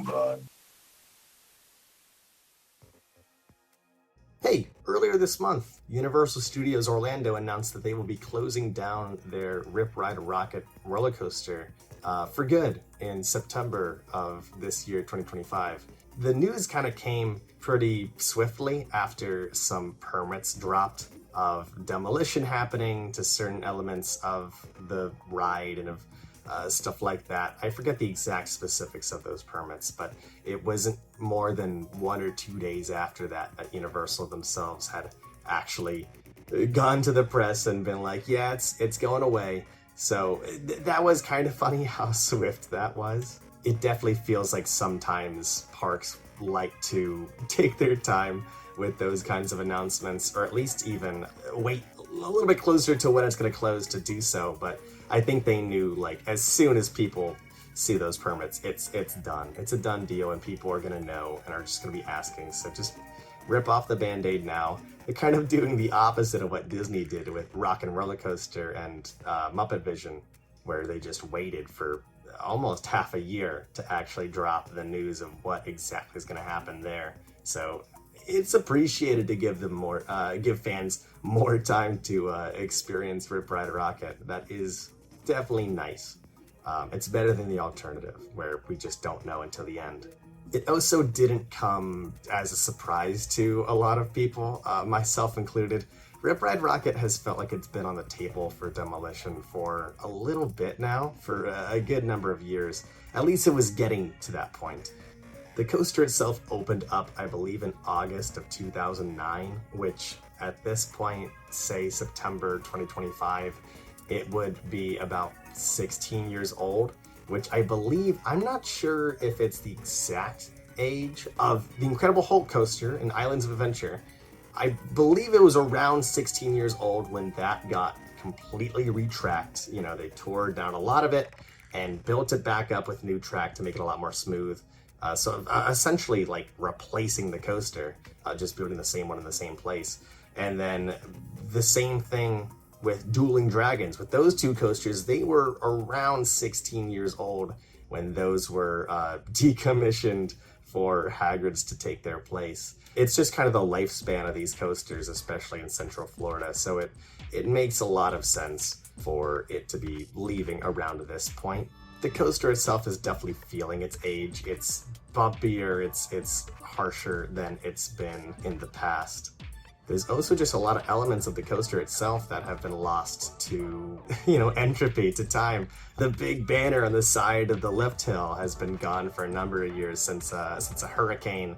DOOMBOT. Hey, earlier this month, Universal Studios Orlando announced that they will be closing down their Rip Ride Rocket roller coaster for good in September of this year, 2025. The news kind of came pretty swiftly after some permits dropped of demolition happening to certain elements of the ride and of stuff like that. I forget the exact specifics of those permits, but it wasn't more than 1 or 2 days after that Universal themselves had actually gone to the press and been like, yeah, it's going away. So that was kind of funny how swift that was. It definitely feels like sometimes parks like to take their time with those kinds of announcements, or at least even wait a little bit closer to when it's going to close to do so. But I think they knew, like, as soon as people see those permits, it's done. It's a done deal, and people are going to know and are just going to be asking. So just rip off the Band-Aid now. They're kind of doing the opposite of what Disney did with Rock and Roller Coaster and Muppet Vision, where they just waited for almost half a year to actually drop the news of what exactly is going to happen there. So it's appreciated to give them more, give fans more time to experience Rip Ride Rocket. That is definitely nice. It's better than the alternative, where we just don't know until the end. It also didn't come as a surprise to a lot of people, myself included. Rip Ride Rocket has felt like it's been on the table for demolition for a little bit now, for a good number of years. At least it was getting to that point. The coaster itself opened up, I believe, in August of 2009, which at this point, say September 2025, it would be about 16 years old, which I believe, I'm not sure if it's the exact age of the Incredible Hulk coaster in Islands of Adventure. I believe it was around 16 years old when that got completely retracked. You know, they tore down a lot of it and built it back up with new track to make it a lot more smooth. So essentially like replacing the coaster, just building the same one in the same place. And then the same thing with Dueling Dragons. With those two coasters, they were around 16 years old when those were decommissioned for Hagrid's to take their place. It's just kind of the lifespan of these coasters, especially in Central Florida. So it makes a lot of sense for it to be leaving around this point. The coaster itself is definitely feeling its age. It's bumpier, it's harsher than it's been in the past. There's also just a lot of elements of the coaster itself that have been lost to, entropy, to time. The big banner on the side of the lift hill has been gone for a number of years since a hurricane.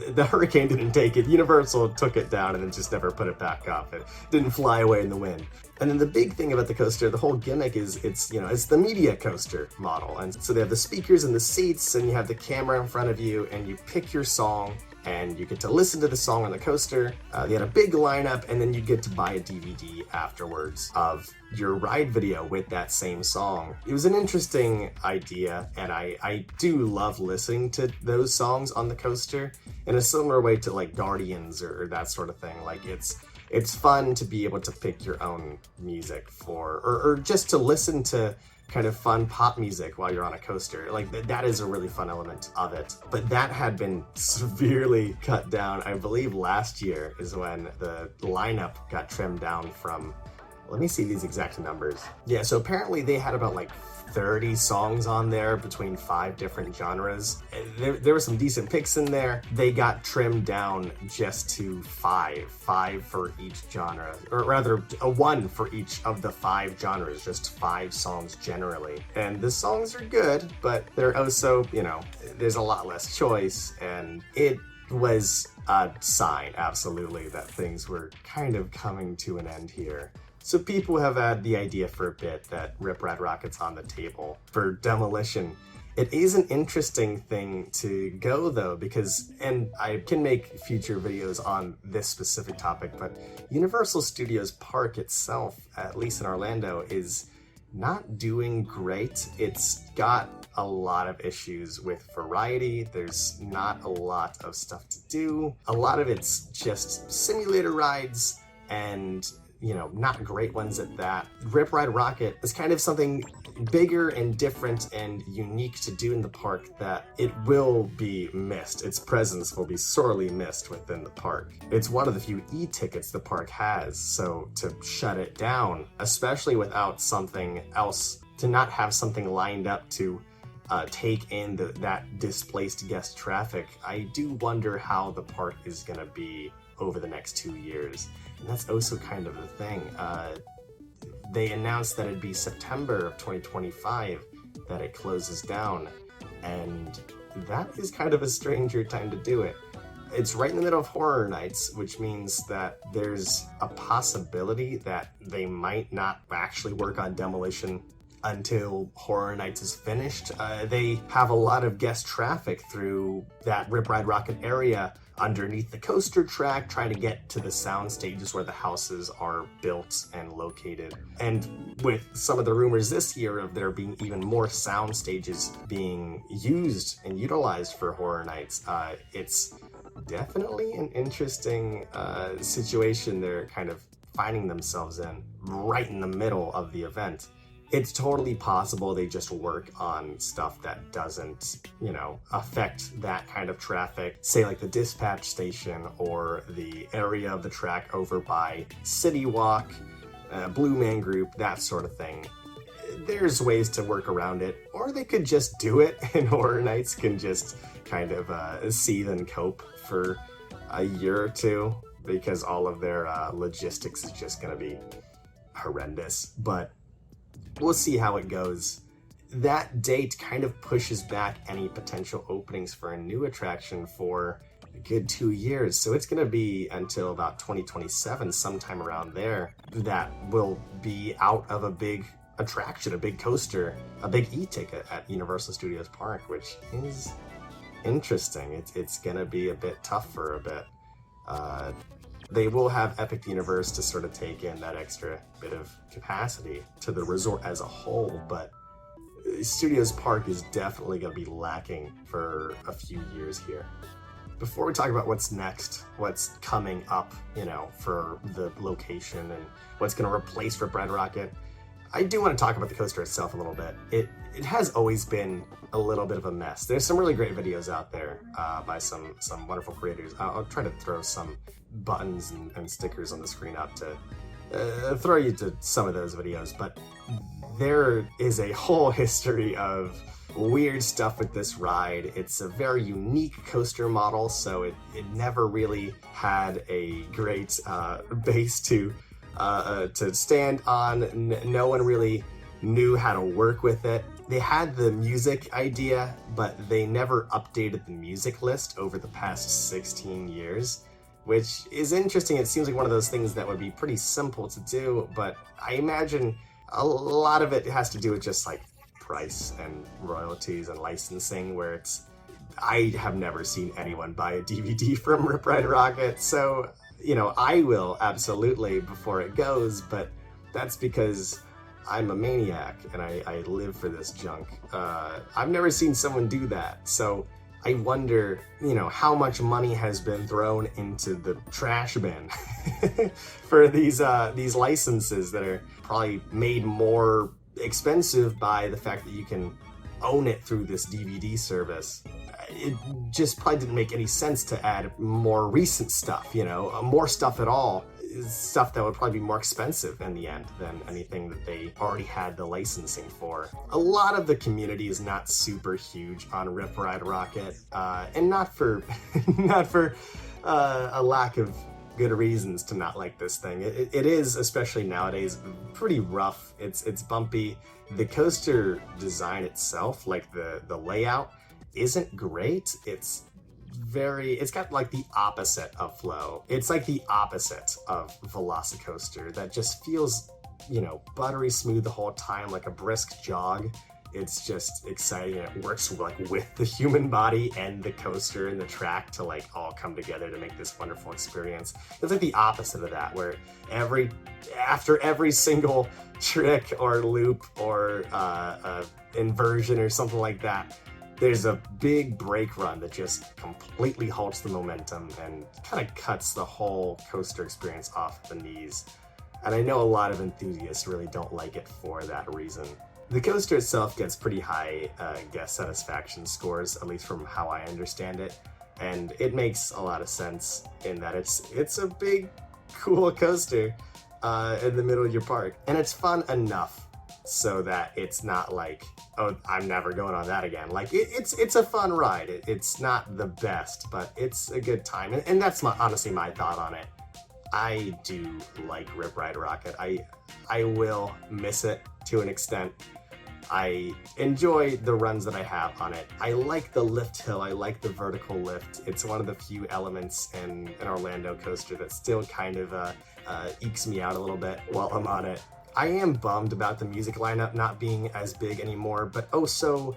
The hurricane didn't take it. Universal took it down and then just never put it back up. It didn't fly away in the wind. And then the big thing about the coaster, the whole gimmick is it's the media coaster model. And so they have the speakers in the seats, and you have the camera in front of you, and you pick your song, and you get to listen to the song on the coaster. They had a big lineup, and then you get to buy a DVD afterwards of your ride video with that same song. It was an interesting idea, and I do love listening to those songs on the coaster in a similar way to like Guardians or that sort of thing. Like it's fun to be able to pick your own music or just to listen to kind of fun pop music while you're on a coaster. Like that is a really fun element of it. But that had been severely cut down. I believe last year is when the lineup got trimmed down from, let me see these exact numbers. Yeah, so apparently they had about like 30 songs on there between 5 different genres. There were some decent picks in there. They got trimmed down just to 5 for each genre, or rather 1 for each of the 5 genres, just 5 songs generally. And the songs are good, but they're also, there's a lot less choice, and it was a sign, absolutely, that things were kind of coming to an end here. So people have had the idea for a bit that Rip Ride Rocket's on the table for demolition. It is an interesting thing to go though, because, and I can make future videos on this specific topic, but Universal Studios Park itself, at least in Orlando, is not doing great. It's got a lot of issues with variety. There's not a lot of stuff to do. A lot of it's just simulator rides and not great ones at that. Rip Ride Rocket is kind of something bigger and different and unique to do in the park that it will be missed. Its presence will be sorely missed within the park. It's one of the few e-tickets the park has, so to shut it down, especially without something else, to not have something lined up to take in that displaced guest traffic, I do wonder how the park is going to be over the next 2 years. And that's also kind of the thing. They announced that it'd be September of 2025 that it closes down, and that is kind of a stranger time to do it. It's right in the middle of Horror Nights, which means that there's a possibility that they might not actually work on demolition until Horror Nights is finished. They have a lot of guest traffic through that Rip Ride Rockit area underneath the coaster track, trying to get to the sound stages where the houses are built and located. And with some of the rumors this year of there being even more sound stages being used and utilized for Horror Nights, it's definitely an interesting situation they're kind of finding themselves in right in the middle of the event. It's totally possible they just work on stuff that doesn't, affect that kind of traffic, say like the dispatch station or the area of the track over by City Walk, Blue Man Group, that sort of thing. There's ways to work around it, or they could just do it and Horror Nights can just kind of seethe and cope for a year or two because all of their logistics is just going to be horrendous. But we'll see how it goes. That date kind of pushes back any potential openings for a new attraction for a good 2 years. So it's going to be until about 2027, sometime around there, that will be out of a big attraction, a big coaster, a big e-ticket at Universal Studios Park, which is interesting. It's going to be a bit tough for a bit. They will have Epic Universe to sort of take in that extra bit of capacity to the resort as a whole, but Studios Park is definitely going to be lacking for a few years here. Before we talk about what's next, what's coming up, for the location and what's going to replace Rip Ride Rockit, I do want to talk about the coaster itself a little bit. It has always been a little bit of a mess. There's some really great videos out there by some wonderful creators. I'll try to throw some buttons and stickers on the screen up to throw you to some of those videos, but there is a whole history of weird stuff with this ride. It's a very unique coaster model, so it never really had a great base to stand on. No one really knew how to work with it. They had the music idea, but they never updated the music list over the past 16 years, which is interesting. It seems like one of those things that would be pretty simple to do, but I imagine a lot of it has to do with just like price and royalties and licensing, where I have never seen anyone buy a DVD from Rip Ride Rockit, so I will absolutely before it goes, but that's because I'm a maniac and I live for this junk. I've never seen someone do that, so I wonder, how much money has been thrown into the trash bin for these licenses that are probably made more expensive by the fact that you can own it through this DVD service. It just probably didn't make any sense to add more recent stuff, more stuff at all. Stuff that would probably be more expensive in the end than anything that they already had the licensing for. A lot of the community is not super huge on Rip Ride Rockit, and not for a lack of good reasons to not like this thing. It is, especially nowadays, pretty rough. It's bumpy. The coaster design itself, like the layout, isn't great. It's got like the opposite of flow. It's like the opposite of Velocicoaster that just feels, buttery smooth the whole time, like a brisk jog. It's just exciting, and it works like with the human body and the coaster and the track to like all come together to make this wonderful experience. It's like the opposite of that, where after every single trick or loop or inversion or something like that, there's a big brake run that just completely halts the momentum and kind of cuts the whole coaster experience off the knees. And I know a lot of enthusiasts really don't like it for that reason. The coaster itself gets pretty high guest satisfaction scores, at least from how I understand it, and it makes a lot of sense in that it's a big, cool coaster in the middle of your park, and it's fun enough so that it's not like, oh, I'm never going on that again. Like it's a fun ride. It's not the best, but it's a good time, and that's honestly my thought on it. I do like Rip Ride Rockit. I will miss it to an extent. I enjoy the runs that I have on it. I like the lift hill. I like the vertical lift. It's one of the few elements in an Orlando coaster that still kind of ekes me out a little bit while I'm on it. I am bummed about the music lineup not being as big anymore, but also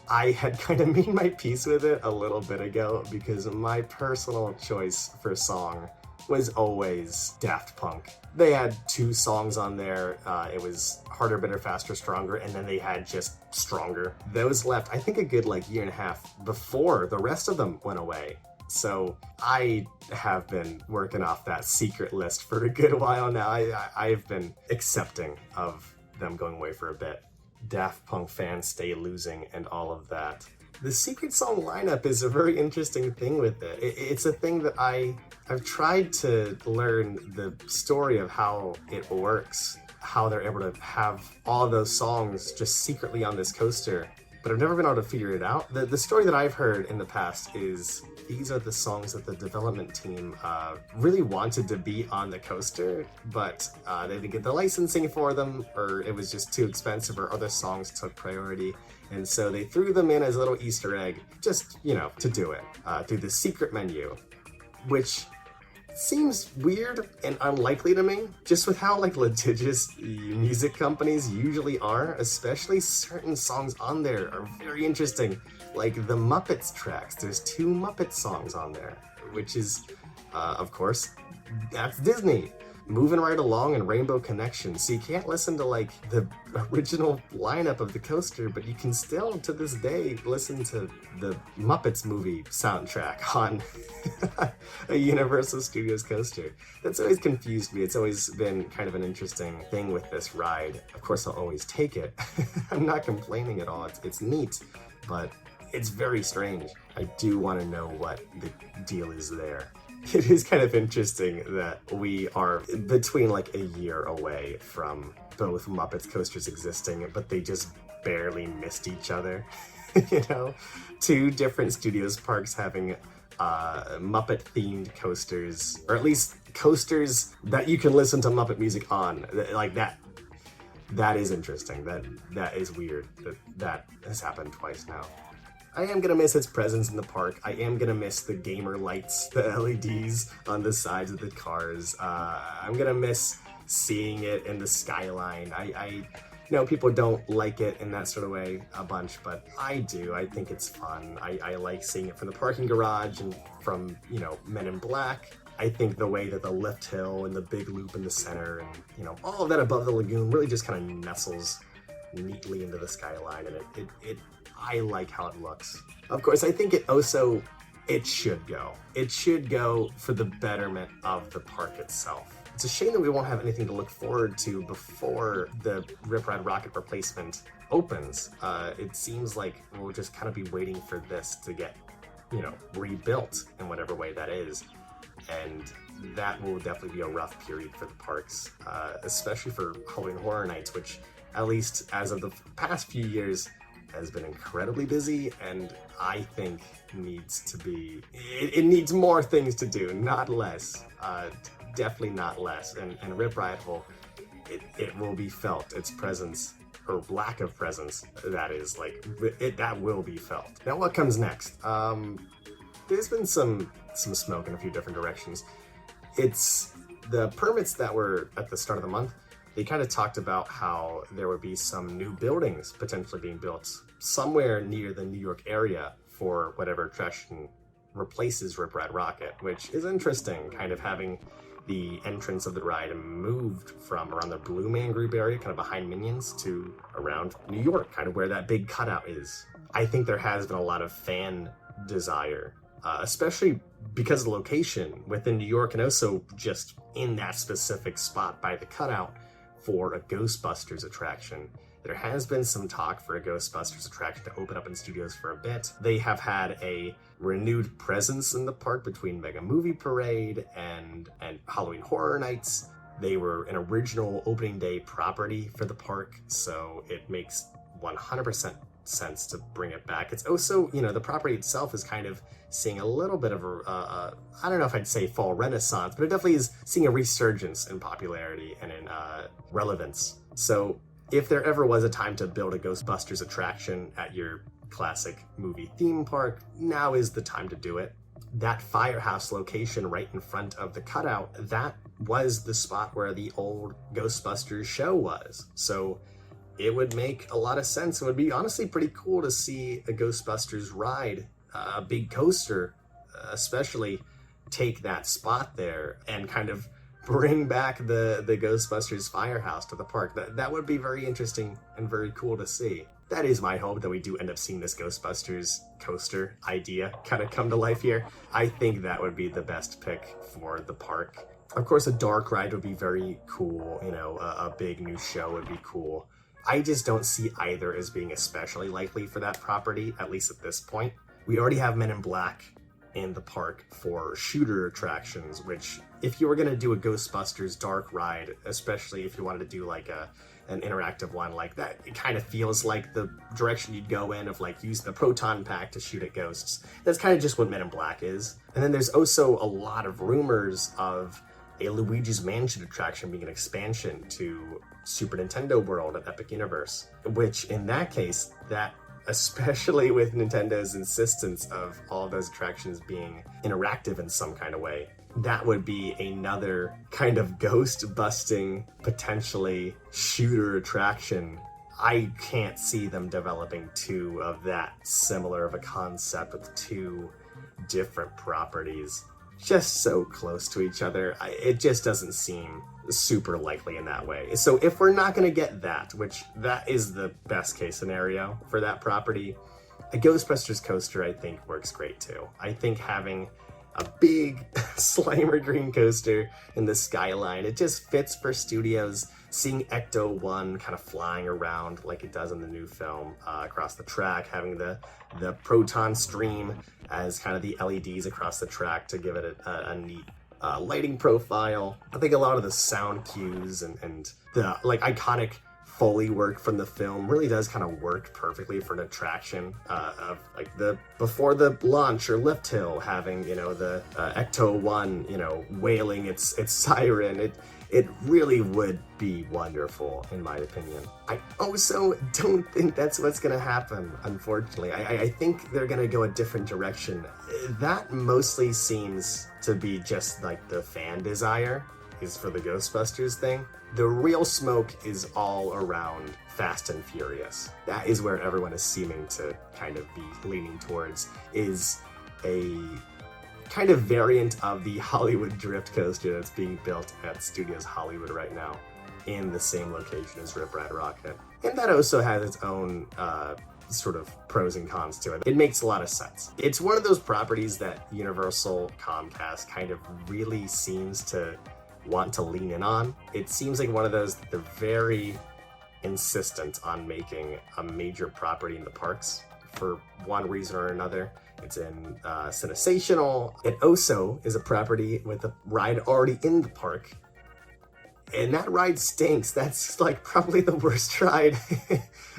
I had kind of made my peace with it a little bit ago because my personal choice for song was always Daft Punk. They had 2 songs on there. It was Harder, Better, Faster, Stronger, and then they had just Stronger. Those left, I think, a good year and a half before the rest of them went away. So I have been working off that secret list for a good while now. I've been accepting of them going away for a bit. Daft Punk fans stay losing and all of that. The secret song lineup is a very interesting thing with it. It's a thing that I've tried to learn the story of how it works, how they're able to have all those songs just secretly on this coaster, but I've never been able to figure it out. The story that I've heard in the past is these are the songs that the development team really wanted to be on the coaster, but they didn't get the licensing for them, or it was just too expensive, or other songs took priority. And so they threw them in as a little Easter egg, just, to do it, through the secret menu, which seems weird and unlikely to me, just with how litigious music companies usually are, especially certain songs on there are very interesting. Like the Muppets tracks, there's 2 Muppet songs on there, which is, of course, that's Disney. Moving Right Along and Rainbow Connection. So you can't listen to the original lineup of the coaster, but you can still, to this day, listen to the Muppets movie soundtrack on a Universal Studios coaster. That's always confused me. It's always been kind of an interesting thing with this ride. Of course, I'll always take it. I'm not complaining at all. It's neat, but it's very strange. I do want to know what the deal is there. It is kind of interesting that we are between a year away from both Muppets coasters existing, but they just barely missed each other. 2 different studios parks having Muppet themed coasters, or at least coasters that you can listen to Muppet music on. That is interesting. That is weird that has happened twice now. I am gonna miss its presence in the park. I am gonna miss the gamer lights, the LEDs on the sides of the cars. I'm gonna miss seeing it in the skyline. I know people don't like it in that sort of way a bunch, but I do. I think it's fun. I like seeing it from the parking garage and from, Men in Black. I think the way that the lift hill and the big loop in the center and, all of that above the lagoon really just kind of nestles neatly into the skyline, and I like how it looks. Of course, I think it should go. It should go for the betterment of the park itself. It's a shame that we won't have anything to look forward to before the Rip Ride Rockit replacement opens. It seems like we'll just kind of be waiting for this to get, rebuilt in whatever way that is. And that will definitely be a rough period for the parks, especially for Halloween Horror Nights, which, at least as of the past few years, has been incredibly busy, and I think needs to be, it needs more things to do, not less. Definitely not less. And Rip Ride it will be felt, its presence, or lack of presence, that is, that will be felt. Now what comes next? There's been some smoke in a few different directions. It's the permits that were at the start of the month. They kind of talked about how there would be some new buildings potentially being built somewhere near the New York area for whatever attraction replaces Rip Ride Rockit, which is interesting, kind of having the entrance of the ride moved from around the Blue Man Group area, kind of behind Minions, to around New York, kind of where that big cutout is. I think there has been a lot of fan desire, especially because of the location within New York, and also just in that specific spot by the cutout, for a Ghostbusters attraction. There has been some talk for a Ghostbusters attraction to open up in studios for a bit. They have had a renewed presence in the park between Mega Movie Parade and Halloween Horror Nights. They were an original opening day property for the park, so it makes 100% sense to bring it back. It's also, the property itself is kind of seeing a little bit of I don't know if I'd say fall renaissance, but it definitely is seeing a resurgence in popularity and in relevance. So if there ever was a time to build a Ghostbusters attraction at your classic movie theme park, now is the time to do it. That firehouse location right in front of the cutout, that was the spot where the old Ghostbusters show was. So it would make a lot of sense. It would be honestly pretty cool to see a Ghostbusters ride, a big coaster, especially take that spot there and kind of bring back the Ghostbusters firehouse to the park. That would be very interesting and very cool to see. That is my hope, that we do end up seeing this Ghostbusters coaster idea kind of come to life here. I think that would be the best pick for the park. Of course, a dark ride would be very cool. A big new show would be cool. I just don't see either as being especially likely for that property, at least at this point. We already have Men in Black in the park for shooter attractions, which if you were going to do a Ghostbusters dark ride, especially if you wanted to do like an interactive one like that, it kind of feels like the direction you'd go in of like use the proton pack to shoot at ghosts. That's kind of just what Men in Black is. And then there's also a lot of rumors of a Luigi's Mansion attraction being an expansion to Super Nintendo World at Epic Universe, which in that case, that especially with Nintendo's insistence of all of those attractions being interactive in some kind of way, that would be another kind of ghost-busting, potentially shooter attraction. I can't see them developing two of that similar of a concept with two different properties just so close to each other. It just doesn't seem super likely in that way. So if we're not going to get that, which that is the best case scenario for that property, a Ghostbusters coaster I think works great too. I think having a big Slimer green coaster in the skyline, it just fits for studios. Seeing Ecto-1 kind of flying around like it does in the new film across the track, having the proton stream as kind of the LEDs across the track to give it a neat lighting profile. I think a lot of the sound cues and the like iconic Foley work from the film really does kind of work perfectly for an attraction of like the before the launch or lift hill, having the Ecto-1 wailing its siren. It really would be wonderful, in my opinion. I also don't think that's what's going to happen, unfortunately. I think they're going to go a different direction. That mostly seems to be just like the fan desire is for the Ghostbusters thing. The real smoke is all around Fast and Furious. That is where everyone is seeming to kind of be leaning towards, is a kind of variant of the Hollywood Drift coaster that's being built at Studios Hollywood right now in the same location as Rip Ride Rockit. And that also has its own sort of pros and cons to it. It makes a lot of sense. It's one of those properties that Universal Comcast kind of really seems to want to lean in on. It seems like one of those that they're very insistent on making a major property in the parks for one reason or another. It's in Cinesational. It also is a property with a ride already in the park, and that ride stinks. That's like probably the worst ride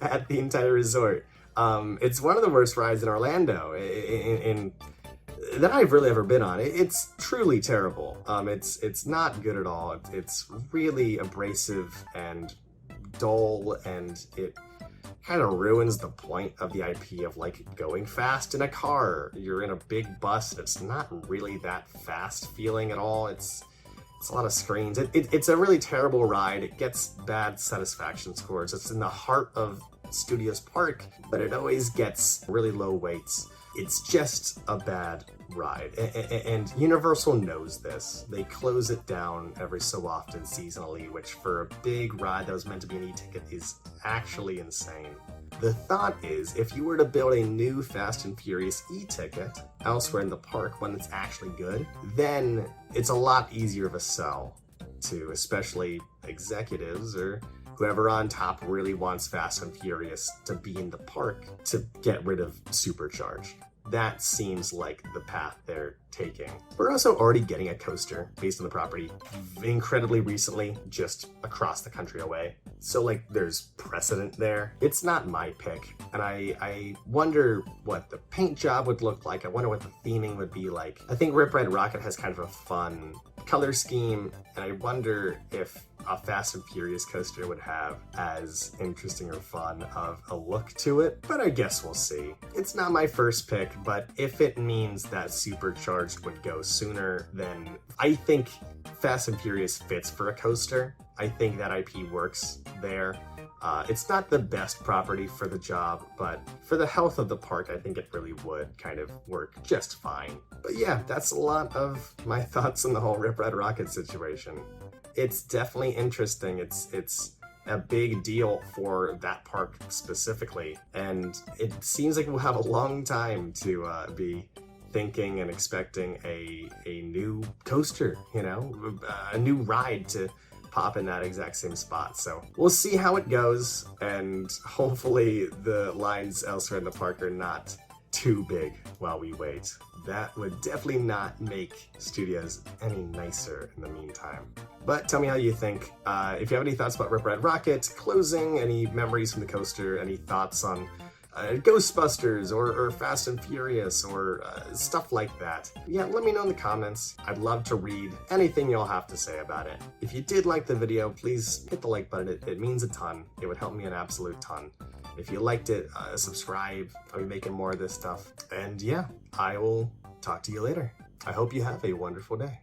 at the entire resort. It's one of the worst rides in Orlando in that I've really ever been on. It's truly terrible. It's not good at all. It's really abrasive and dull, and it kind of ruins the point of the IP of like going fast in a car. You're in a big bus. It's not really that fast feeling at all. It's a lot of screens. It's a really terrible ride. It gets bad satisfaction scores. It's in the heart of Studios Park, but it always gets really low weights. It's just a bad ride, and Universal knows this. They close it down every so often seasonally, which for a big ride that was meant to be an e-ticket is actually insane. The thought is, if you were to build a new Fast and Furious e-ticket elsewhere in the park, one that's actually good, then it's a lot easier of a sell to especially executives or whoever on top really wants Fast and Furious to be in the park to get rid of Supercharged. That seems like the path they're taking. We're also already getting a coaster based on the property incredibly recently, just across the country away. So like there's precedent there. It's not my pick, and I wonder what the paint job would look like. I wonder what the theming would be like. I think Rip Ride Rockit has kind of a fun color scheme, and I wonder if a Fast and Furious coaster would have as interesting or fun of a look to it, but I guess we'll see. It's not my first pick, but if it means that Supercharged would go sooner, then I think Fast and Furious fits for a coaster. I think that IP works there. It's not the best property for the job, but for the health of the park, I think it really would kind of work just fine. But yeah, that's a lot of my thoughts on the whole Rip Ride Rockit situation. It's definitely interesting. It's a big deal for that park specifically, and it seems like we'll have a long time to be thinking and expecting a new coaster, you know, a new ride to pop in that exact same spot. So we'll see how it goes, and hopefully the lines elsewhere in the park are not too big while we wait. That would definitely not make studios any nicer in the meantime. But tell me how you think. If you have any thoughts about Rip Ride Rockit closing, any memories from the coaster, any thoughts on Ghostbusters or Fast and Furious or stuff like that. Yeah, let me know in the comments. I'd love to read anything you'll have to say about it. If you did like the video, please hit the like button. It means a ton. It would help me an absolute ton. If you liked it, subscribe. I'll be making more of this stuff. And yeah, I will talk to you later. I hope you have a wonderful day.